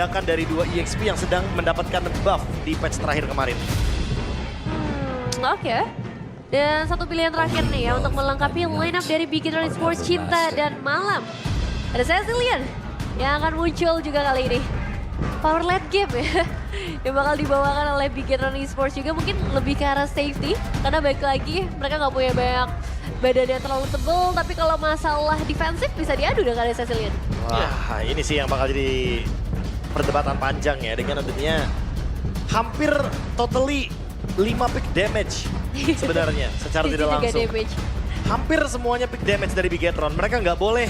ledakan dari dua EXP yang sedang mendapatkan buff di patch terakhir kemarin. Oke. Dan satu pilihan terakhir nih ya untuk melengkapi lineup dari Beginner Esports Cinta dan Malam. Ada Cecilian yang akan muncul juga kali ini. Power late game ya. Yang bakal dibawakan oleh Beginner Esports juga mungkin lebih ke arah safety. Karena baik lagi mereka nggak punya banyak badan yang terlalu tebal. Tapi kalau masalah defensif bisa diadu dengan ada Cecilian. Wah, ini sih yang bakal jadi perdebatan panjang ya. Dengan adanya hampir totally 5 pick damage sebenarnya secara tidak langsung. Hampir semuanya pick damage dari Bigetron. Mereka nggak boleh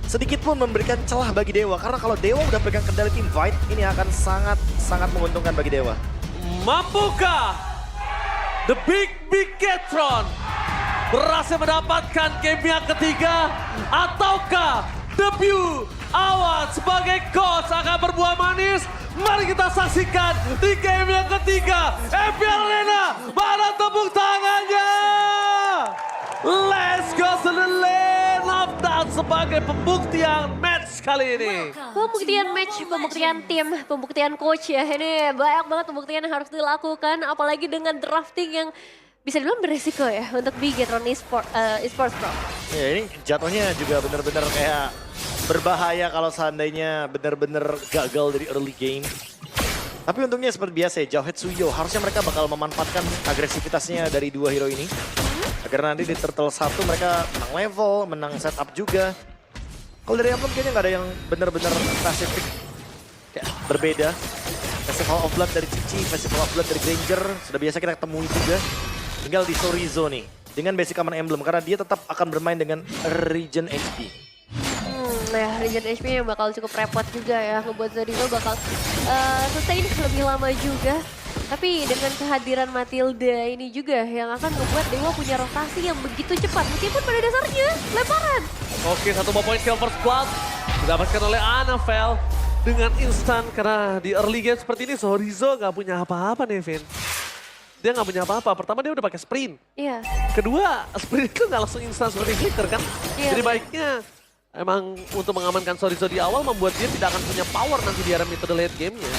sedikit pun memberikan celah bagi Dewa. Karena kalau Dewa udah pegang kendali team fight, ini akan sangat menguntungkan bagi Dewa. Mampukah The Big Bigetron berhasil mendapatkan game yang ketiga? Ataukah debut Awad sebagai coach akan berbuah manis? Mari kita saksikan di game yang ketiga. FPL Arena, mana tepuk tangannya? Let's go to the lane of doubt sebagai pembuktian match kali ini. Pembuktian match, pembuktian tim, pembuktian coach ya. Ini banyak banget pembuktian yang harus dilakukan. Apalagi dengan drafting yang bisa dibilang beresiko ya untuk Bigetron Esports Pro. Ya ini jatuhnya juga benar-benar kayak berbahaya kalau seandainya benar-benar gagal dari early game. Tapi untungnya seperti biasa ya, Jauhead Suyo harusnya mereka bakal memanfaatkan agresivitasnya dari dua hero ini. Agar nanti di Turtle 1 mereka menang level, menang setup juga. Kalau dari Amplum kayaknya nggak ada yang benar-benar spesifik kayak berbeda. Festival of Blood dari Cici, Festival of Blood dari Granger, sudah biasa kita temui juga. Tinggal di Sorizo nih, dengan basic common emblem, karena dia tetap akan bermain dengan Regen HP. Nah, Regen HP yang bakal cukup repot juga ya, ngebuat Sorizo bakal sustain lebih lama juga. Tapi dengan kehadiran Matilda ini juga yang akan membuat Dewa punya rotasi yang begitu cepat. Meskipun pada dasarnya lemparan. Oke, satu poin kill first blood didapatkan oleh Anavel dengan instan. Karena di early game seperti ini Sorizo gak punya apa-apa nih, Vin. Dia gak punya apa-apa. Pertama dia udah pakai sprint. Iya. Kedua, sprint itu gak langsung instan seperti flicker kan. Iya. Jadi baiknya emang untuk mengamankan Sorizo di awal membuat dia tidak akan punya power nanti di era metode late game-nya.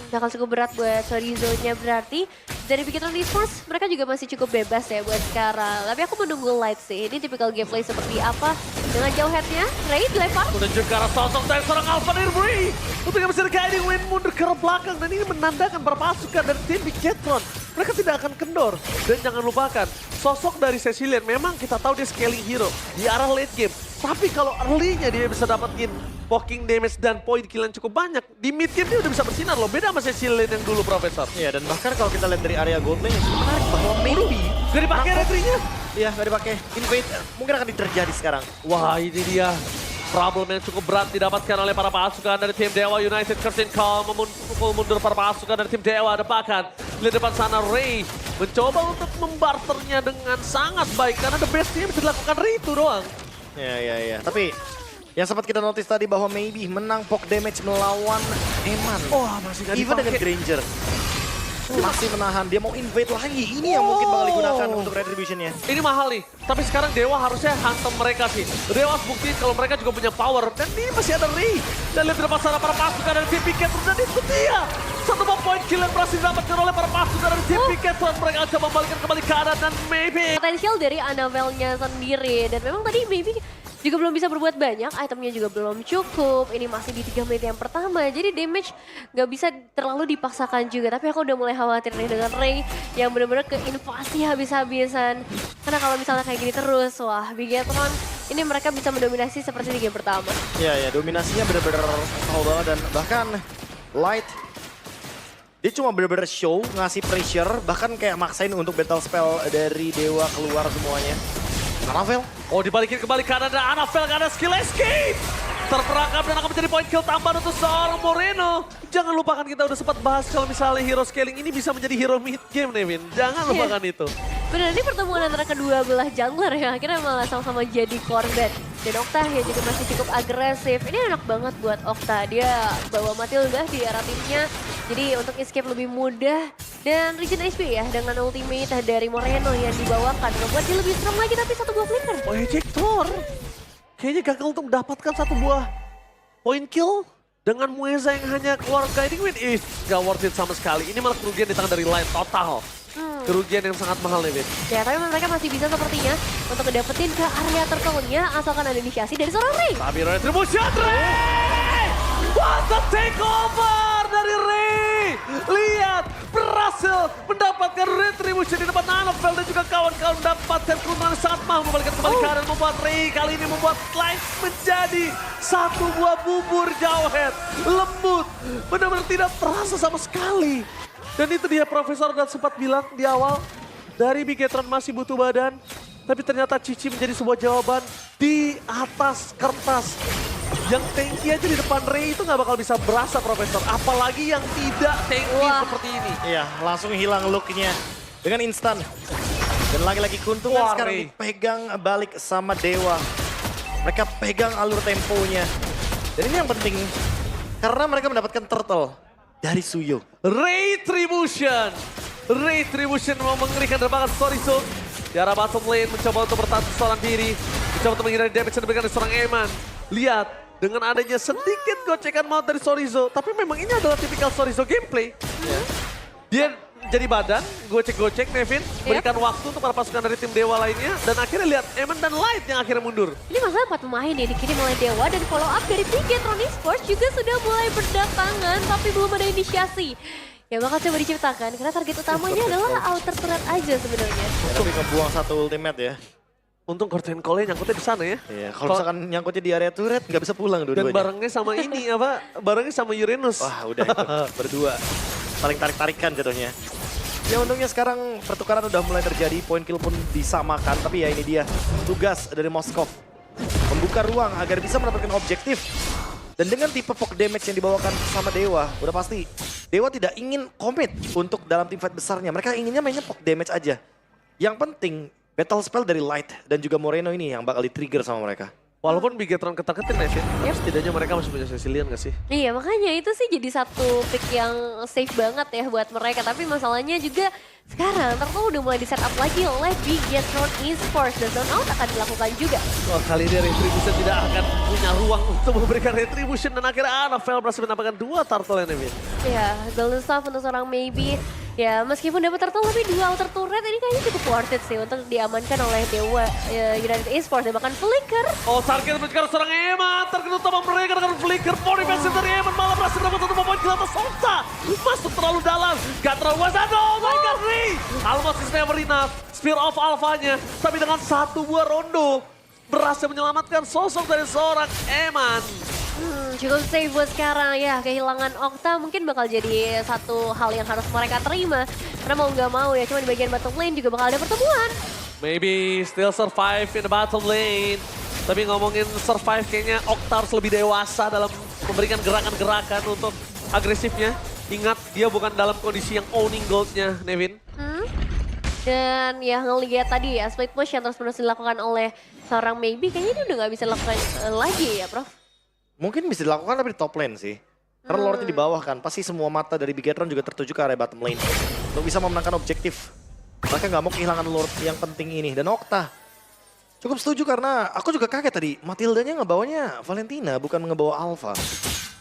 Bakal cukup berat buat Sorizo-nya berarti. Dari Beginner Esports mereka juga masih cukup bebas ya buat sekarang. Tapi aku menunggu Light sih. Ini tipikal gameplay seperti apa. Dengan jauh headnya, Ray dilempar. Menuju ke arah sosok dari seorang Alpha Nirbury. Untuk yang bisa guiding win mundur ke arah belakang. Dan ini menandakan para pasukan dari tim Bigetron. Mereka tidak akan kendor. Dan jangan lupakan, sosok dari Cecilian memang kita tahu dia scaling hero di arah late game. Tapi kalau early-nya dia bisa dapetin poking damage dan point kill yang cukup banyak. Di mid game dia udah bisa bersinar loh. Beda sama Cecilian yang dulu, Profesor. Iya, dan bahkan kalau kita lihat dari area gold lane, itu menarik bahwa maybe Gak dipakai retrinya. iya gak dipakai invade mungkin akan terjadi sekarang. Wah, ini dia problem yang cukup berat didapatkan oleh para pasukan dari tim Dewa United. Curtain Call memukul mundur para pasukan dari tim Dewa. Bahkan di depan sana Ray mencoba untuk membarternya dengan sangat baik. Karena the best-nya bisa dilakukan Ray itu doang. Ya. Tapi yang sempat kita notice tadi bahwa maybe menang poke damage melawan Eman. Wah, masih gak Even dengan dipakai. Granger. Masih menahan, dia mau invade lagi. Ini yang mungkin bakal digunakan untuk retribution-nya. Ini mahal nih, tapi sekarang Dewa harusnya hantam mereka sih. Dewa harus buktiin kalau mereka juga punya power. Dan ini masih ada Ray. Dan lihat di depan sana para pasukan dari tim Bigetron. Dan itu dia. Satu poin kill yang berhasil didapatkan oleh para pasukan dari tim Bigetron. Mereka coba membalikkan kembali ke arah dan maybe. Potensial dari Anavel-nya sendiri. Dan memang tadi maybe juga belum bisa berbuat banyak, itemnya juga belum cukup. Ini masih di 3 menit yang pertama, jadi damage gak bisa terlalu dipaksakan juga. Tapi aku udah mulai khawatir nih dengan Ray yang benar-benar ke invasi habis-habisan. Karena kalau misalnya kayak gini terus, wah Bigetron ini mereka bisa mendominasi seperti di game pertama. Iya, dominasinya benar-benar tahu banget. Dan bahkan Light, dia cuma benar-benar show, ngasih pressure, bahkan kayak maksain untuk battle spell dari Dewa keluar semuanya. Anavel. Oh, dibalikin kembali ke arah dan Anavel gak ada skill escape. Terperangkap dan akan menjadi point kill tambahan untuk seorang Moreno. Jangan lupakan kita udah sempat bahas kalau misalnya hero scaling ini bisa menjadi hero mid game, Nevin. Jangan lupakan itu. Benar, ini pertemuan antara kedua belah jungler yang akhirnya malah sama-sama jadi korban. Dan Okta ya juga masih cukup agresif. Ini enak banget buat Okta. Dia bawa Matilda di arah timnya. Jadi untuk escape lebih mudah. Dan Regen HP ya dengan ultimate dari Moreno yang dibawakan. Membuat dia lebih strong lagi tapi satu buah flicker. Oh, Ejector. Kayaknya gagal untuk mendapatkan satu buah point kill. Dengan Mueza yang hanya keluar guiding win, gak worth it sama sekali. Ini malah kerugian di tangan dari Light total. Kerugian yang sangat mahal nih, Vin. Ya, tapi mereka masih bisa sepertinya untuk ngedapetin ke area turtle-nya asalkan ada inisiasi dari seorang Ray. Tapi Retribution, Ray! What the takeover dari Ray! Lihat, berhasil mendapatkan Retribution di depan Anafel dan juga kawan-kawan mendapatkan keuntungan yang sangat mahal membalikan kembali keadaan membuat Ray kali ini membuat Light menjadi satu buah bubur jawhead. Lembut, benar-benar tidak terasa sama sekali. Dan itu dia Profesor dan sempat bilang di awal, dari Bigetron masih butuh badan, tapi ternyata Cici menjadi sebuah jawaban di atas kertas. Yang tanky aja di depan Ray itu nggak bakal bisa berasa Profesor, apalagi yang tidak tanky seperti ini. Iya, langsung hilang look-nya dengan instan. Dan lagi-lagi keuntungan sekarang Ray dipegang balik sama Dewa. Mereka pegang alur temponya. Dan ini yang penting, karena mereka mendapatkan turtle dari Suyo. Retribution mau mengerikan derbakan Sorizo. Di arah bottom lane mencoba untuk bertahan seorang diri. Mencoba untuk menghindari damage yang diberikan dari seorang Eman. Lihat, dengan adanya sedikit gocekan maut dari Sorizo. Tapi memang ini adalah tipikal Sorizo gameplay. Dia jadi badan, gocek-gocek Nevin. Berikan waktu untuk para pasukan dari tim Dewa lainnya. Dan akhirnya lihat Eman dan Light yang akhirnya mundur. Ini masalah 4 pemain ya dikirim oleh Dewa dan follow up dari Bigetron Esports juga sudah mulai berdatangan tapi belum ada inisiasi. Ya bakal coba diciptakan karena target utamanya adalah outer turret aja sebenarnya. Ya, tapi ngebuang satu ultimate ya. Untung Curtain Call-nya nyangkutnya di sana ya. Iya, kalau misalkan nyangkutnya di area turret nggak bisa pulang Dan dua-duanya. barengnya sama ini apa? Barengnya sama Uranus. Wah udah itu, berdua. Saling tarik-tarikan jatuhnya. Ya untungnya sekarang pertukaran udah mulai terjadi, poin kill pun disamakan. Tapi ya ini dia, tugas dari Moskov. Membuka ruang agar bisa mendapatkan objektif. Dan dengan tipe poke damage yang dibawakan sama Dewa, udah pasti Dewa tidak ingin komit untuk dalam tim fight besarnya. Mereka inginnya mainnya poke damage aja. Yang penting, battle spell dari Light dan juga Moreno ini yang bakal di-trigger sama mereka. Walaupun Bigetron ketar-ketir Nevin, setidaknya mereka masih punya Cecilian gak sih? Iya makanya itu sih jadi satu pick yang safe banget ya buat mereka. Tapi masalahnya juga sekarang Turtle udah mulai di-setup lagi oleh Bigetron Esports. Dan zone out akan dilakukan juga. Wah, kali ini Retribution tidak akan punya ruang untuk memberikan Retribution. Dan akhirnya Anafel berhasil mendapatkan 2 turtle ya Nevin. Ya, Golden Staff untuk seorang Maybe. Ya, meskipun dapat turtle tapi 2 outer turret ini kayaknya cukup worth it sih untuk diamankan oleh Dewa United Esports. Dan bahkan Flicker. Oh, target mencari seorang Eman. Target utama mereka dengan Flicker. Power defensive dari Eman malah berhasil dapat satu poin kill atas Okta. Masuk terlalu dalam. Gak terlalu luas. Oh my god, Ray. Almost is never enough. Spear of Alpha-nya. Tapi dengan 1 buah rondo berhasil menyelamatkan sosok dari seorang Eman. Cukup safe buat sekarang ya, kehilangan Okta mungkin bakal jadi satu hal yang harus mereka terima. Karena mau nggak mau ya, cuma di bagian bottom lane juga bakal ada pertemuan. Maybe still survive in the bottom lane. Tapi ngomongin survive kayaknya Okta harus lebih dewasa dalam memberikan gerakan-gerakan untuk agresifnya. Ingat dia bukan dalam kondisi yang owning goldnya, Nevin. Dan ya ngelihat tadi ya, split push yang terus-menerus dilakukan oleh seorang Maybe, kayaknya dia udah nggak bisa lakukan lagi ya Prof. Mungkin bisa dilakukan tapi di top lane sih. Karena Lordnya di bawah kan, pasti semua mata dari Bigetron juga tertuju ke area bottom lane. Untuk bisa memenangkan objektif. Mereka nggak mau kehilangan Lord yang penting ini. Dan Okta, cukup setuju karena aku juga kaget tadi. Matildanya ngebawanya Valentina, bukan ngebawa Alpha.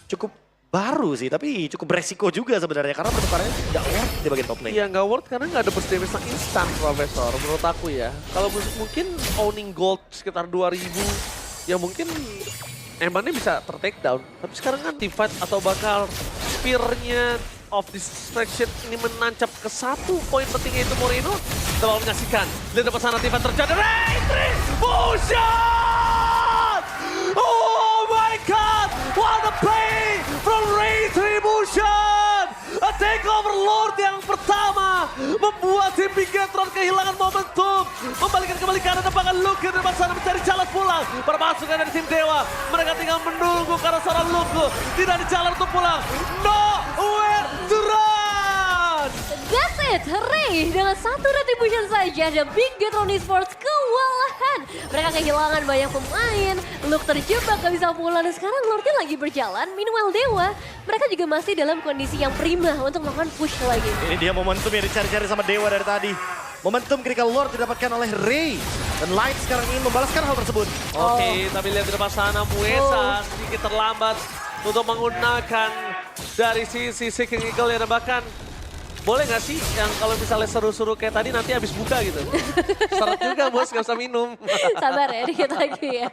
Cukup baru sih, tapi cukup beresiko juga sebenarnya. Karena pertukarannya nggak worth di bagian top lane. Iya nggak worth karena nggak ada burst damage yang instan, Profesor. Menurut aku ya. Kalau mungkin owning gold sekitar 2000, ya mungkin Emannya bisa ter-take down. Tapi sekarang kan teamfight atau bakal spear-nya of distraction ini menancap ke 1 poin pentingnya itu Moreno. Kita bakal menyaksikan. Lihat depan sana teamfight terjadi. Retribution! Oh my god! What a play from Retribution! A takeover Lord yang pertama membuat tim Bigetron kehilangan momentum. Membalikan kembali ke arah depan Luke dan sana mencari jalan pulang. Para pasukan dari tim Dewa, mereka tinggal menunggu karena seorang Luke tidak di jalan untuk pulang. Nowhere to run! That's it, Ray dengan 1 retribution saja dan Bigetron Esports kewalahan. Mereka kehilangan banyak pemain, Luke terjebak gak bisa pulang dan sekarang Lordnya lagi berjalan. Meanwhile Dewa, mereka juga masih dalam kondisi yang prima untuk melakukan push lagi. Ini dia momentum yang dicari-cari sama Dewa dari tadi. Momentum critical Lord didapatkan oleh Ray. Dan Light sekarang ingin membalaskan hal tersebut. Oke, tapi lihat di depan sana Muesa sedikit terlambat. untuk menggunakan dari sisi Seeking Eagle ya, dan bahkan boleh nggak sih yang kalau misalnya seru-seru kayak tadi nanti habis buka gitu? Seret juga bos, nggak usah minum. Sabar ya, dikit lagi ya.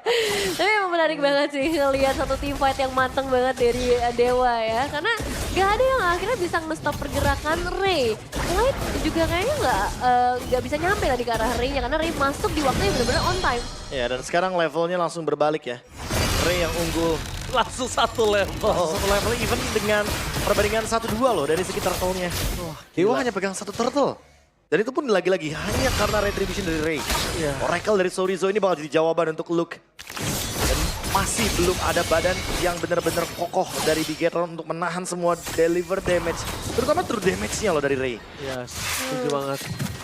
Tapi emang menarik banget sih ngelihat satu team fight yang mateng banget dari Dewa ya. Karena gak ada yang akhirnya bisa nge-stop pergerakan Ray. Light juga kayaknya nggak bisa nyampe tadi ke arah Ray-nya. Karena Ray masuk di waktu yang benar-benar on time. Ya, dan sekarang levelnya langsung berbalik ya. Ray yang unggul. Langsung satu level. Satu level even dengan perbandingan 1-2 loh dari segi turtle-nya. Dewa hanya pegang satu turtle. Dan itu pun lagi-lagi hanya karena retribution dari Ray. Iya. Oracle dari Sorizo ini bakal jadi jawaban untuk Luke. Dan masih belum ada badan yang benar-benar kokoh dari Bigetron untuk menahan semua deliver damage. Terutama true damage-nya loh dari Ray. Iya, setuju banget.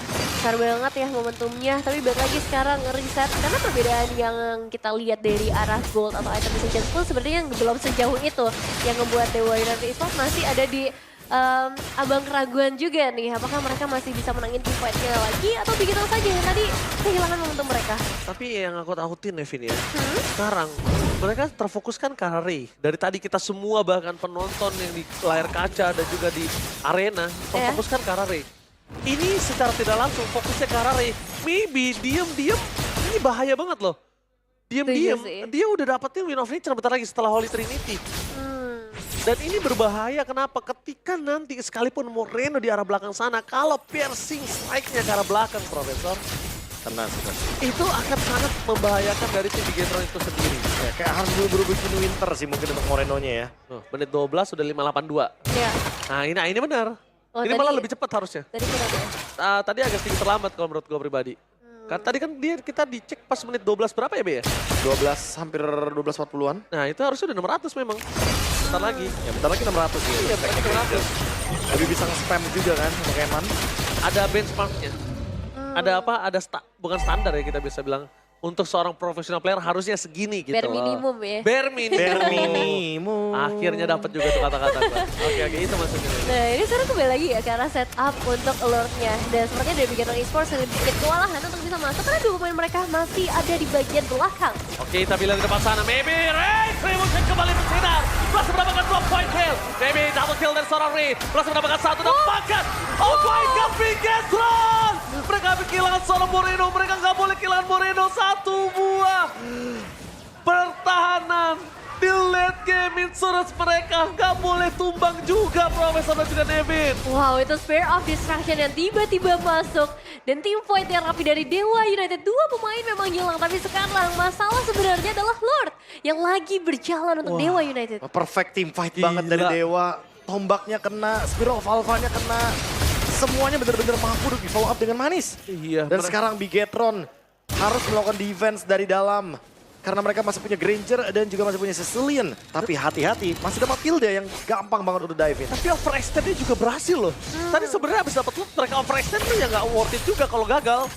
Besar banget ya momentumnya, tapi balik lagi sekarang reset. Karena perbedaan yang kita lihat dari arah gold atau item decision pun sebenarnya belum sejauh itu. Yang membuat Dewa United Esports masih ada di abang keraguan juga nih. Apakah mereka masih bisa menangin team fight-nya lagi atau begitu saja yang tadi kehilangan momentum mereka. Tapi yang aku takutin Nevin ya, sekarang mereka terfokuskan ke arah Ray. Dari tadi kita semua bahkan penonton yang di layar kaca dan juga di arena terfokuskan ke arah Ray. Ini secara tidak langsung fokusnya ke arah Ray. Maybe diem-diem ini bahaya banget loh. Diem-diem dia udah dapetin Win of Nature bentar lagi setelah Holy Trinity. Dan ini berbahaya kenapa? Ketika nanti sekalipun Moreno di arah belakang sana, kalau piercing strike-nya ke arah belakang Profesor, Kena sih. itu akan sangat membahayakan dari tim Bigetron itu sendiri. Ya, kayak harus buru-buru bikin winter sih mungkin untuk Moreno-nya ya. Menit 12 sudah 582. Iya. Nah ini benar. Oh, ini malah lebih cepat harusnya. Tadi berapa ya? Tadi agak sedikit terlambat kalau menurut gue pribadi. Kan tadi kan kita dicek pas menit 12 berapa ya Be ya? 12 hampir 12.40-an. Nah itu harusnya udah 600 memang. Bentar lagi. Ya bentar lagi 600 ya. Iya bentar lagi 600. Lebih bisa nge-spam juga kan pakai man. Ada benchmarknya. Ada apa? Ada bukan standar ya kita bisa bilang. Untuk seorang profesional player harusnya segini gitu. Bare minimum ya. Bare minimum. Bare minimum. Akhirnya dapat juga tuh kata-kata gue. Oke, itu maksudnya. Nah ini sekarang kembali lagi ya ke arah setup untuk alert-nya. Dan sepertinya dari Bigetron Esports sedikit kewalahan untuk bisa masuk karena dua pemain mereka masih ada di bagian belakang. Oke, kita lihat di depan sana. Maybe Ray Tribution kembali bersinar. Berhasil mendapatkan 2 point kill. Maybe double kill dari seorang Ray. Berhasil mendapatkan 1 dan bahkan. Oh my god, Bigetron! Mereka kehilangan seorang Moreno. Mereka nggak boleh kehilangan Moreno. 1 buah pertahanan di late game insurance mereka nggak boleh tumbang juga Profesor dan juga Nevin. Wow, itu Spare of Distraction yang tiba-tiba masuk. Dan tim fight yang rapi dari Dewa United. Dua pemain memang hilang, tapi sekarang masalah sebenarnya adalah Lord yang lagi berjalan untuk Dewa United. Perfect team fight banget dari Dewa. Tombaknya kena, Spiral of Alpha-nya kena. Semuanya benar-benar mampu untuk di-follow up dengan manis. Iya. Dan sekarang Bigetron harus melakukan defense dari dalam. Karena mereka masih punya Granger dan juga masih punya Sicilian. Tapi hati-hati, masih ada Matilda yang gampang banget untuk dive in. Tapi overextendnya juga berhasil loh. Tadi sebenarnya habis dapat loot mereka overextend tuh ya nggak worth it juga kalau gagal.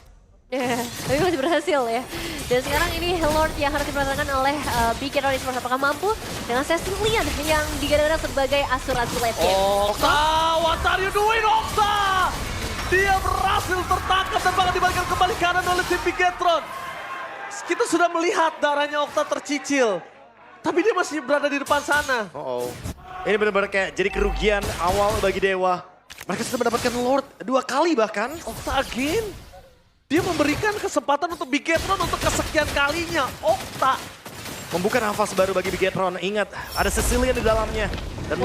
Ya, tapi masih berhasil ya. Dan sekarang ini Lord yang harus diperhatikan oleh Bigetron Esports. Apakah mampu dengan Sicilian yang digadang-gadang sebagai asuransi late game. Okta, what are you doing Okta? Dia berhasil tertangkap dan bahkan dibalikan kembali kanan oleh tim Bigetron. Kita sudah melihat darahnya Okta tercicil. Tapi dia masih berada di depan sana. Ini benar-benar kayak jadi kerugian awal bagi Dewa. Mereka sudah mendapatkan Lord 2 kali bahkan. Okta again. Dia memberikan kesempatan untuk Bigetron untuk kesekian kalinya. Okta. Membuka nafas baru bagi Bigetron. Ingat, ada Sicilian di dalamnya. Dan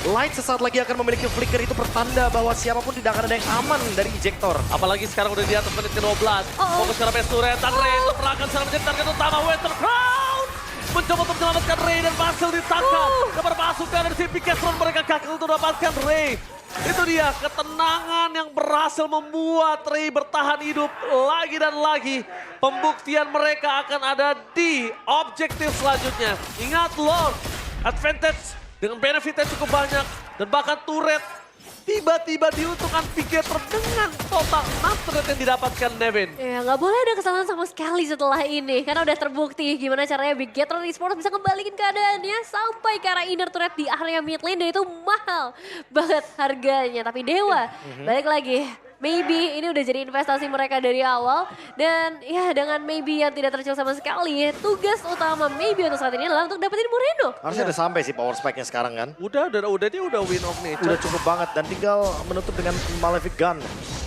Light sesaat lagi akan memiliki flicker, itu pertanda bahwa siapapun tidak akan ada yang aman dari ejector. Apalagi sekarang udah di atas menit ke-12. Fokus ke arah Besturet dan Ray terperangkan secara menjadi target utama. Western Crown mencoba untuk menyelamatkan Ray dan berhasil ditangkap. Kabar pasukan dari tim Bigetron mereka gagal untuk mendapatkan Ray. Itu dia ketenangan yang berhasil membuat Ray bertahan hidup lagi dan lagi. Pembuktian mereka akan ada di objektif selanjutnya. Ingat Lord, advantage dengan benefitnya cukup banyak. Dan bahkan turret tiba-tiba diuntungkan Bigetron dengan total 6 turret yang didapatkan Nevin. Ya nggak boleh ada kesalahan sama sekali setelah ini. Karena udah terbukti gimana caranya Bigetron Esports bisa kembaliin keadaannya sampai ke arah inner turret di area mid lane. Dan itu mahal banget harganya. Tapi Dewa balik lagi Maybe ini udah jadi investasi mereka dari awal. Dan ya dengan Maybe yang tidak tercil sama sekali, tugas utama Maybe untuk saat ini adalah untuk dapetin Moreno. Harusnya udah sampai sih power spike-nya sekarang kan. Udah dia udah win of nature. Udah cukup banget dan tinggal menutup dengan Malefic Gun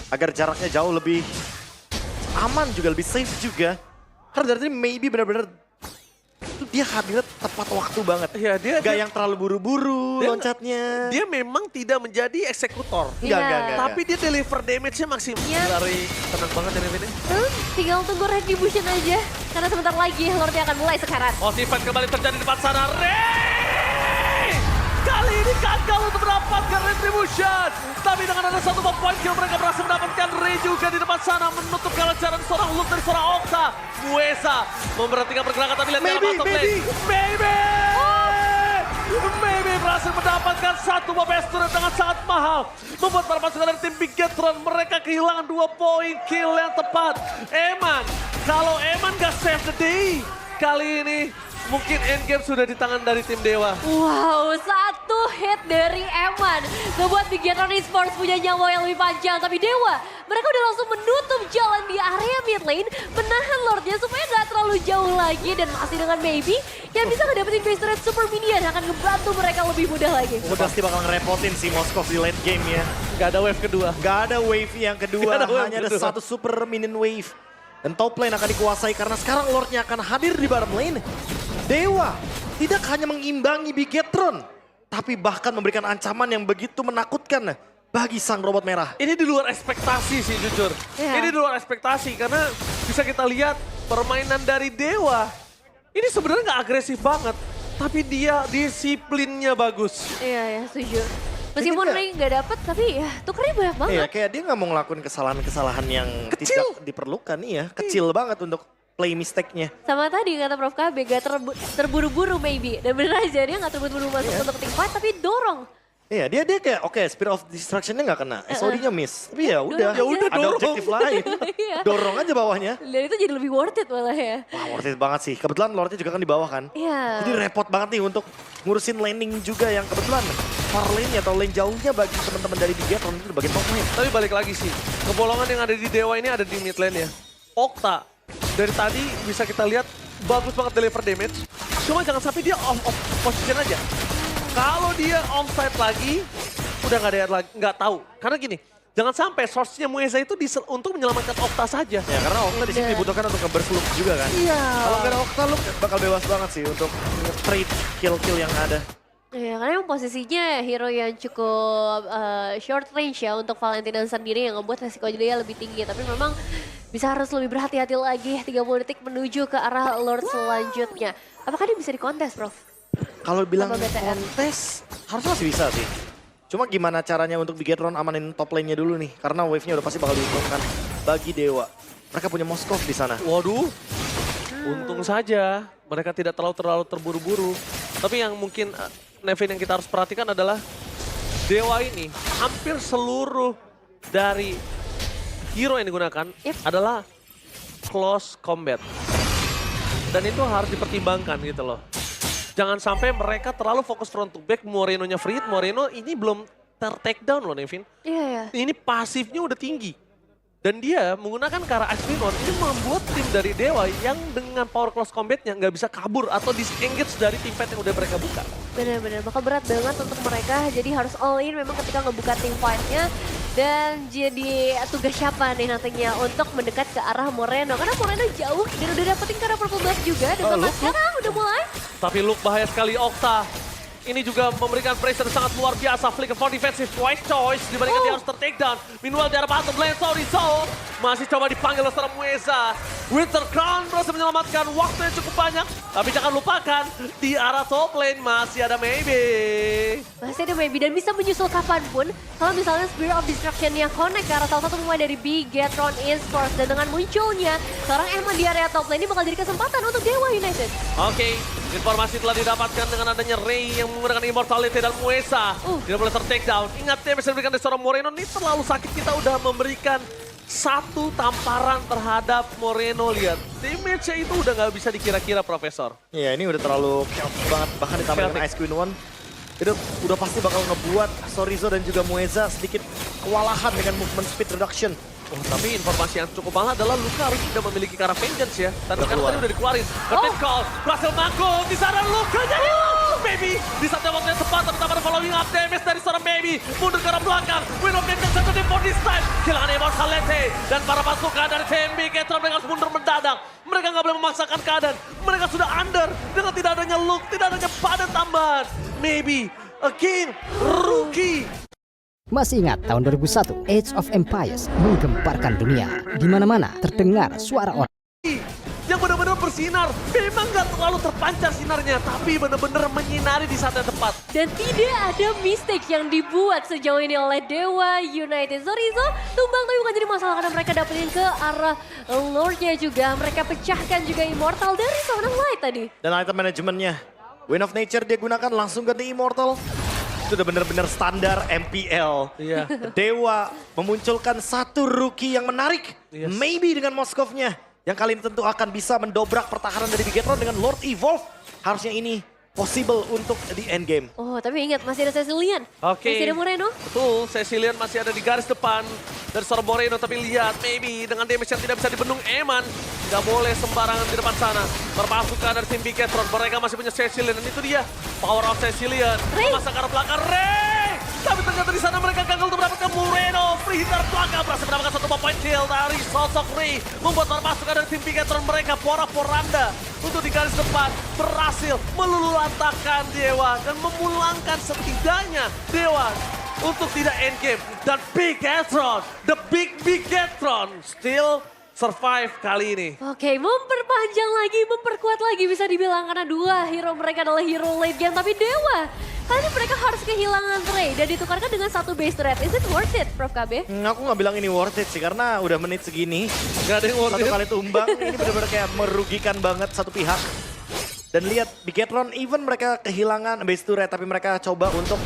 agar jaraknya jauh lebih aman juga, lebih safe juga. Karena dari tadi Maybe benar-benar dia hadir tepat waktu banget. Iya, Gak yang terlalu buru-buru loncatnya. Dia memang tidak menjadi eksekutor. Iya. Tapi dia deliver damage-nya maksimal. Iya. Dari tenang banget ya Nevin. Tinggal tunggu retribution aja. Karena sebentar lagi Lordnya akan mulai sekarang. Motifan kembali terjadi di depan sana. Ray! Kali ini gagal untuk mendapatkan retribution. Tapi dengan ada satu point kill mereka berhasil mendapatkan Ray juga di depan sana. Menutup kelancaran seorang loot dari seorang Okta. Muesa memberhentikan pergerakan tapi lihat dalam bottom lane. Maybe berhasil mendapatkan satu best turret dengan sangat mahal. Membuat para pasukan dari tim Bigetron mereka kehilangan 2 poin kill yang tepat. Eman, kalau Eman gak save the day, kali ini mungkin endgame sudah di tangan dari tim Dewa. Wow, satu hit dari Eman. Ngebuat Bigetron Esports punya nyawa yang lebih panjang. Tapi Dewa, mereka udah langsung menutup jalan di area mid lane. Menahan Lordnya supaya nggak terlalu jauh lagi. Dan masih dengan Maybe yang bisa ngedapetin base turret super minion. Akan ngebantu mereka lebih mudah lagi. Udah pasti bakal ngerepotin si Moskov di late game ya. Gak ada wave kedua. Gak ada wave yang kedua, Gak ada wave hanya ada kedua. satu super minion wave. Dan top lane akan dikuasai karena sekarang Lordnya akan hadir di bottom lane. Dewa tidak hanya mengimbangi Bigetron, tapi bahkan memberikan ancaman yang begitu menakutkan bagi sang robot merah. Ini di luar ekspektasi sih jujur. Iya. Ini di luar ekspektasi karena bisa kita lihat permainan dari Dewa. Ini sebenarnya nggak agresif banget, tapi dia disiplinnya bagus. Iya, ya, setuju. Meskipun Mungkin Ray nggak dapet, tapi ya tukernya banyak banget. Iya, kayak dia nggak mau ngelakuin kesalahan-kesalahan yang Kecil. tidak diperlukan. Iya, kecil banget untuk play mistake-nya. Sama tadi kata Prof KB, gak terburu-buru Maybe. Dan bener aja dia gak terburu-buru masuk untuk team fight, tapi dorong. Iya, dia kayak oke, Spear of Destruction-nya nggak kena, SOD-nya miss. Tapi ya udah, Dorong aja. ada dorong. objektif lain. Iya. Dorong aja bawahnya. Dan itu jadi lebih worth it malah ya. Wah, worth it banget sih. Kebetulan Lordnya juga kan di bawah kan. Iya. Jadi repot banget nih untuk ngurusin laning juga yang kebetulan far lane atau lane jauhnya bagi teman-teman dari Bigetron itu bagian top lane. Tapi balik lagi sih, kebolongan yang ada di Dewa ini ada di mid lane ya. Okta, dari tadi bisa kita lihat bagus banget deliver damage. Cuma jangan sampai dia off position aja. Kalau dia onside lagi, udah nggak ada lagi, nggak tahu. Karena gini, jangan sampai source-nya Mueza itu untuk menyelamatkan Okta saja. Ya karena Okta di sini Bener. dibutuhkan untuk nge-burst loop juga kan. Iya. Kalau nggak ada Okta lu bakal bebas banget sih untuk trade kill-kill yang ada. Iya, karena emang posisinya hero yang cukup short range ya untuk Valentina sendiri yang ngebuat resiko dia lebih tinggi. Tapi memang bisa harus lebih berhati-hati lagi 30 detik menuju ke arah Lord selanjutnya. Apakah dia bisa dikontes, Prof? Kalau bilang Sama BTR. kontes, harusnya masih bisa sih. Cuma gimana caranya untuk Bigetron amanin top lane-nya dulu nih. Karena wave-nya udah pasti bakal diuntungkan bagi Dewa. Mereka punya Moskov di sana. Waduh, untung saja mereka tidak terlalu terburu-buru. Tapi yang mungkin Nevin yang kita harus perhatikan adalah Dewa ini hampir seluruh dari hero yang digunakan adalah close combat. Dan itu harus dipertimbangkan gitu loh. Jangan sampai mereka terlalu fokus front to back, Moreno-nya free hit. Moreno ini belum ter-take down loh Nevin. Iya, ya. Ini pasifnya udah tinggi. Dan dia menggunakan Kara Ice Pinon ini membuat tim dari Dewa yang dengan power close combatnya nggak bisa kabur atau disengage dari tim fight yang udah mereka buka. Benar-benar bakal berat banget untuk mereka. Jadi harus all in memang ketika ngebuka team fight-nya. Dan jadi tugas siapa nih nantinya untuk mendekat ke arah Moreno. Karena Moreno jauh dan udah dapetin Kara Purple Blast juga. Dan bahkan sekarang udah mulai. Tapi look bahaya sekali Okta. Ini juga memberikan pressure sangat luar biasa. Flicker for defensive twice choice. Dibandingkan dia harus ter-take down. Meanwhile di arah bottom lane, sorry so. Masih coba dipanggil oleh seorang Mueza. Winter Crown berhasil menyelamatkan waktu yang cukup banyak. Tapi jangan lupakan, di arah top lane masih ada Maybe. Masih ada Maybe dan bisa menyusul kapanpun. Kalau misalnya Spirit of Destruction-nya connect ke arah salah satu pemain dari Bigetron Esports. Dan dengan munculnya seorang Eman di area top lane ini bakal jadi kesempatan untuk Dewa United. Oke, informasi telah didapatkan dengan adanya Ray yang menggunakan Immortality dan Muesa. Tidak boleh ter-take down. Ingat damage yang diberikan dari seorang Moreno ini terlalu sakit. Kita udah memberikan satu tamparan terhadap Moreno. Lihat, damage-nya itu udah nggak bisa dikira-kira, Profesor. Iya, ini udah terlalu chaotic banget. Bahkan ditambah dengan Chaotic. Ice Queen One. Itu udah pasti bakal ngebuat Sorizo dan juga Mueza sedikit kewalahan dengan movement speed reduction. Oh, tapi informasi yang cukup mahal adalah Luka harus tidak memiliki Kara Vengeance ya. Tapi Udah kan keluar. tadi udah dikeluarin. Curtain Call, berhasil mangkul. Di sana Luka jadi Maybe. Di saat yang waktu yang tepat, tapi ada following up damage dari seorang Maybe. Mundur ke arah belakang. Win of Vengeance satu di for this time. Kehilangan Immortality. Dan para pasukan dari tim Bigetron mereka harus mundur mendadak. Mereka nggak boleh memaksakan keadaan. Mereka sudah under. Dengan tidak adanya Luke, tidak adanya padan tambahan. Maybe. Again, rookie. Masih ingat tahun 2001, Age of Empires menggemparkan dunia. Di mana-mana terdengar suara orang Yang benar-benar bersinar. Memang nggak terlalu terpancar sinarnya, tapi benar-benar menyinari di saat yang tepat. Dan tidak ada mistake yang dibuat sejauh ini oleh Dewa United. Zorizo tumbang tapi bukan jadi masalah karena mereka dapetin ke arah Lordnya juga. Mereka pecahkan juga Immortal dari seorang Light tadi. Dan item manajemennya, Wind of Nature dia gunakan langsung ganti Immortal. Itu udah bener-bener standar MPL. Iya. Dewa memunculkan satu rookie yang menarik. Yes. Maybe dengan Moskovnya. Yang kali ini tentu akan bisa mendobrak pertahanan dari Bigetron dengan Lord Evolve. Harusnya ini possible untuk di endgame. Oh tapi ingat masih ada Cecilian. Oke. Masih ada Moreno. Betul, Cecilian masih ada di garis depan dari seorang Moreno, tapi lihat Maybe dengan damage yang tidak bisa dibendung Eman. Nggak boleh sembarangan di depan sana. Berpasukan dari tim Bigetron, mereka masih punya Cecilian dan itu dia power of Cecilian. Ray. Masa ke arah belakang, Ray! Tapi ternyata di sana mereka gagal untuk mendapatkan Moreno. Free hit dari belakang berhasil mendapatkan satu point kill dari sosok Ray. Membuat para pasukan dari tim Bigetron mereka porak-poranda untuk di garis depan berhasil melululantakkan Dewa dan memulangkan setidaknya Dewa untuk tidak endgame. Dan Bigetron, the big Bigetron still survive kali ini. Oke, memperpanjang lagi, memperkuat lagi bisa dibilang karena dua hero mereka adalah hero late game. Tapi Dewa, kali ini mereka harus kehilangan Ray dan ditukarkan dengan satu base threat. Is it worth it, Prof KB? Aku nggak bilang ini worth it sih, karena udah menit segini. Gak ada yang worth Satu it. kali tumbang, ini benar-benar kayak merugikan banget satu pihak. Dan lihat, Bigetron even mereka kehilangan base turret, tapi mereka coba untuk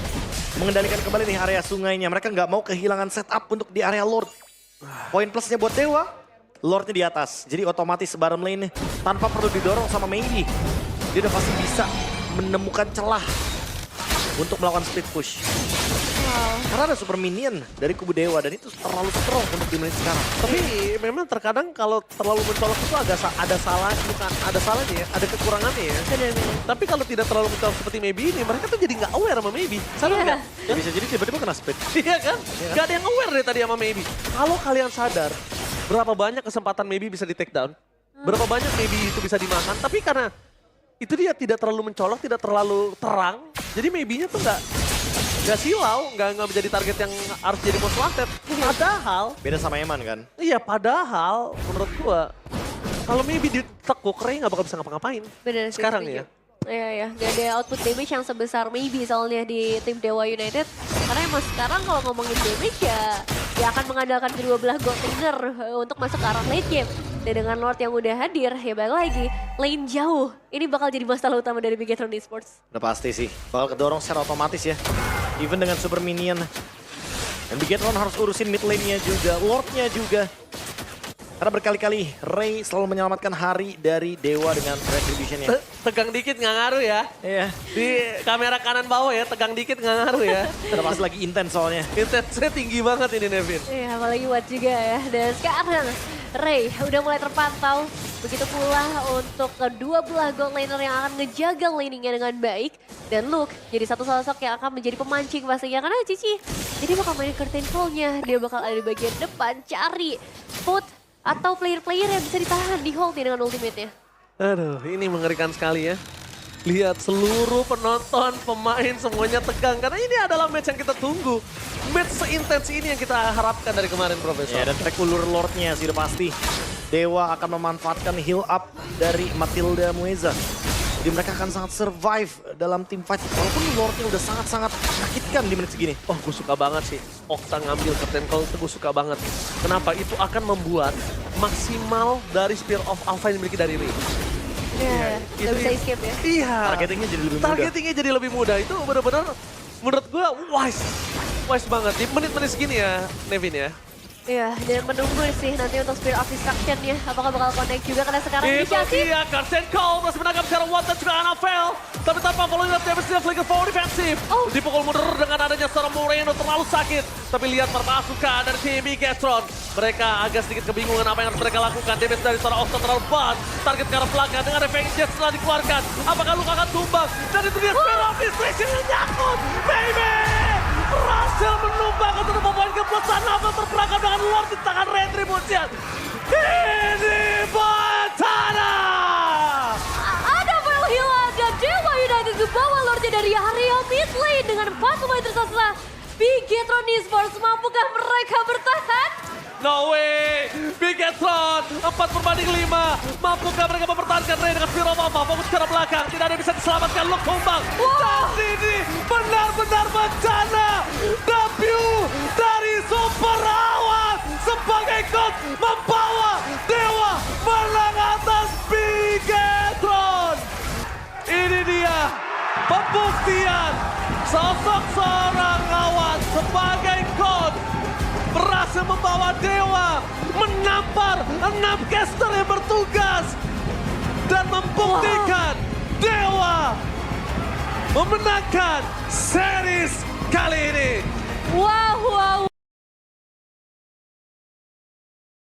mengendalikan kembali nih area sungainya. Mereka nggak mau kehilangan setup untuk di area Lord. Poin plusnya buat Dewa, Lordnya di atas. Jadi otomatis bottom lane tanpa perlu didorong sama Maybe. Dia udah pasti bisa menemukan celah untuk melakukan split push. Karena ada super minion dari kubu Dewa dan itu terlalu strong untuk di menit sekarang. Tapi memang terkadang kalau terlalu mencolok itu agak ada salah, bukan ada salahnya ya, ada kekurangannya ya. Benar-benar. Tapi kalau tidak terlalu mencolok seperti Maybe ini, mereka tuh jadi nggak aware sama Maybe. Sadar Iya. nggak? Ya bisa jadi tiba-tiba kena split. Iya kan? Gak ada yang aware dari tadi sama Maybe. Kalau kalian sadar, berapa banyak kesempatan Maybe bisa di take down, berapa banyak Maybe itu bisa dimakan, tapi karena itu dia tidak terlalu mencolok, tidak terlalu terang, jadi Maybe-nya tuh nggak silau, nggak menjadi target yang harus jadi most wanted. Padahal, Beda sama Eman kan? iya padahal menurut gua, kalau Maybe ditekuk, Ray nggak bakal bisa ngapa-ngapain. Benar sih, Sekarang setuju. ya. Iya, ya. Gak ada output damage yang sebesar Maybe soalnya di tim Dewa United. Karena emang sekarang kalau ngomongin damage ya akan mengandalkan kedua belah gold laner untuk masuk ke arah late game. Dan dengan Lord yang udah hadir, ya balik lagi, lane jauh. Ini bakal jadi masalah utama dari Bigetron Esports. Udah pasti sih, bakal kedorong secara otomatis ya. Even dengan super minion. Dan Bigetron harus urusin mid lane-nya juga, Lord-nya juga. Karena berkali-kali Ray selalu menyelamatkan hari dari Dewa dengan retribution-nya. Tegang dikit nggak ngaruh ya. Iya, Di kamera kanan bawah ya, tegang dikit nggak ngaruh ya. udah pasti lagi intens soalnya. Intensnya tinggi banget ini Nevin. Iya, apalagi Watt juga ya. Dan sekarang Ray udah mulai terpantau. Begitu pula untuk kedua belah gold laner yang akan ngejaga laningnya dengan baik. Dan Luke jadi satu sosok yang akan menjadi pemancing pastinya. Karena Cici, jadi bakal main curtain call-nya. Dia bakal ada di bagian depan cari foot atau player-player yang bisa ditahan di hold dengan ultimate-nya. Aduh, ini mengerikan sekali ya. Lihat seluruh penonton, pemain semuanya tegang. Karena ini adalah match yang kita tunggu. Match seintens ini yang kita harapkan dari kemarin, Profesor. Ya, dan track ulur Lord-nya sih udah pasti. Dewa akan memanfaatkan heal up dari Matilda Mueza. Jadi mereka akan sangat survive dalam team fight. Walaupun Lord-nya udah sangat-sangat menyakitkan di menit segini. Oh, gue suka banget sih. Okta ngambil curtain call itu gue suka banget. Kenapa? Itu akan membuat maksimal dari Spear of Alpha yang dimiliki dari Ray. Ya, itu gak bisa dia. escape ya. Iya. Targetingnya jadi lebih mudah. Targetingnya jadi lebih mudah. Itu benar-benar menurut gue wise. Wise banget. Di menit-menit segini ya, Nevin ya. Iya, dan menunggu sih nanti untuk Spirit of Destruction-nya. Apakah bakal connect juga karena sekarang Itu inisiatif. dia, Curtain Call masih menangkap secara Watt dan juga Anafel. Tapi tanpa following up damage dia flicker forward defensif. Oh. Dipukul mundur dengan adanya seorang Moreno terlalu sakit. Tapi lihat perpasukan dari tim Bigetron. Mereka agak sedikit kebingungan apa yang harus mereka lakukan. Damage dari seorang Octa terlalu bad. Target ke arah belakang dengan Revenge Jet setelah dikeluarkan. Apakah luka akan tumbang? Dan itu dia Spear of Destruction yang nyangkut. Baby! Berhasil menumbang ke satu poin ke plus Sanava terperangkap dengan Lord di tangan Retribution. Ini Batana! Ada Vel hilang dan Dewa United dibawa Lordnya dari area mid lane dengan 4 pemain tersisa. Bigetron Esports, mampukah mereka bertahan? No way! Bigetron 4/5. Mampukah mereka mempertahankan Ray dengan Spear of Alpha? Fokus ke arah belakang. Tidak ada yang bisa diselamatkan. Luke tumbang. Dan ini benar-benar bencana. W dari Super Awan sebagai coach membawa Dewa menang atas Bigetron. Ini dia pembuktian sosok seorang Awan sebagai coach berhasil membawa Dewa menampar 6 caster yang bertugas dan membuktikan Dewa memenangkan series kali ini.